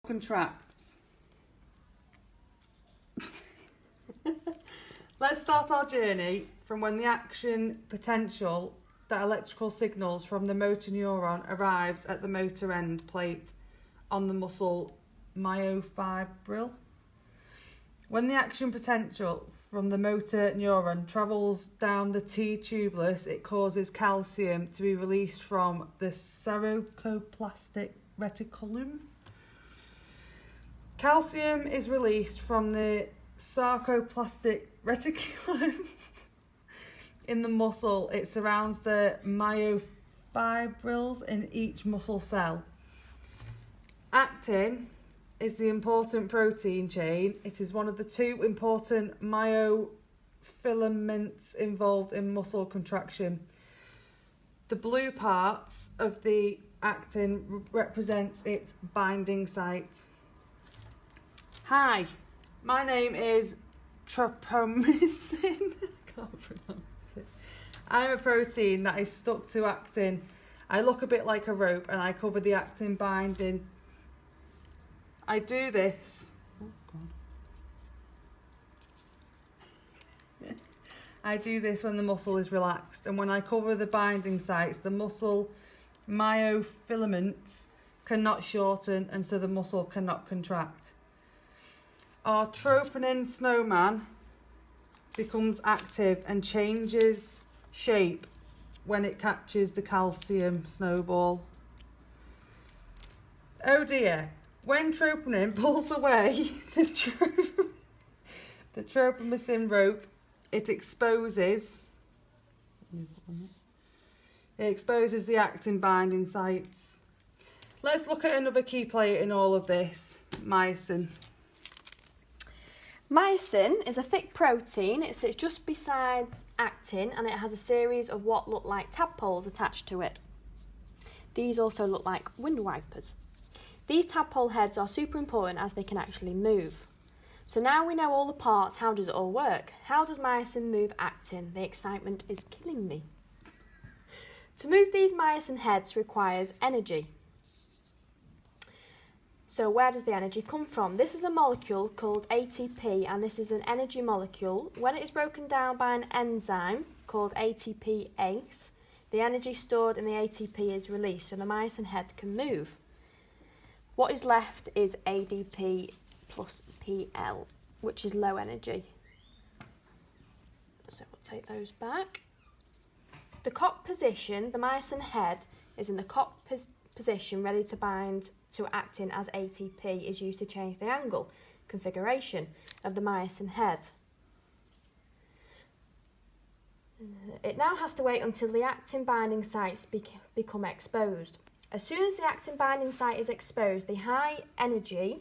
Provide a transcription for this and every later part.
contracts. Let's start our journey from when the action potential that electrical signals from the motor neuron arrives at the motor end plate on the muscle myofibril. When the action potential from the motor neuron travels down the T-tubulus, it causes calcium to be released from the sarcoplastic reticulum. Calcium is released from the sarcoplastic reticulum in the muscle. It surrounds the myofibrils in each muscle cell. Actin is the important protein chain. It is one of the two important myofilaments involved in muscle contraction. The blue parts of the actin represents its binding site. Hi, my name is tryptomycin. I can't pronounce it. I'm a protein that is stuck to actin. I look a bit like a rope and I cover the actin binding. I do this. Oh God. I do this when the muscle is relaxed, and when I cover the binding sites, the muscle myofilaments cannot shorten, and so the muscle cannot contract. Our troponin snowman becomes active and changes shape when it catches the calcium snowball. Oh dear. When troponin pulls away the tryptomycin rope, it exposes the actin binding sites. Let's look at another key player in all of this, myosin. Myosin is a thick protein. It sits just beside actin and it has a series of what look like tadpoles attached to it. These also look like window wipers. These tadpole heads are super important as they can actually move. So now we know all the parts, how does it all work? How does myosin move actin? The excitement is killing me. To move these myosin heads requires energy. So where does the energy come from? This is a molecule called ATP, and this is an energy molecule. When it is broken down by an enzyme called ATPase, the energy stored in the ATP is released and the myosin head can move. What is left is ADP plus PL, which is low energy. So we'll take those back. The cock position, the myosin head is in the cock position ready to bind to actin as ATP is used to change the angle configuration of the myosin head. It now has to wait until the actin binding sites become exposed. As soon as the actin binding site is exposed, the high energy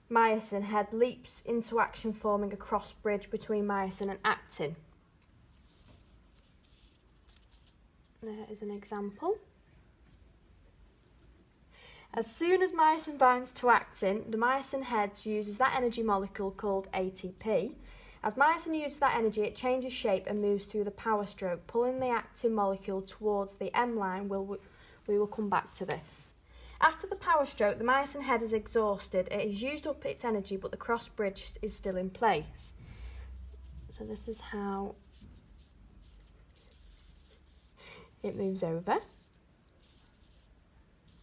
myosin head leaps into action, forming a cross bridge between myosin and actin. There is an example. As soon as myosin binds to actin, the myosin head uses that energy molecule called ATP. As myosin uses that energy, it changes shape and moves through the power stroke, pulling the actin molecule towards the M line. We will come back to this. After the power stroke, the myosin head is exhausted. It has used up its energy, but the cross bridge is still in place. So this is how it moves over,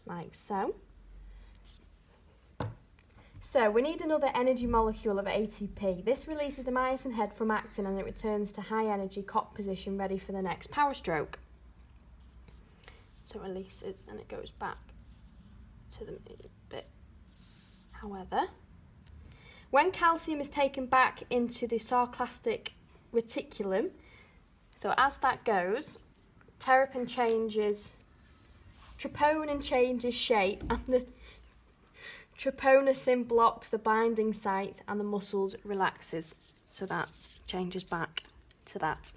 like so. So we need another energy molecule of ATP. This releases the myosin head from actin and it returns to high energy cock position, ready for the next power stroke. So it releases and it goes back to the bit. However, when calcium is taken back into the sarcoplastic reticulum, so as that goes, troponin changes shape and the tryptomycin blocks the binding site and the muscles relaxes. So that changes back to that.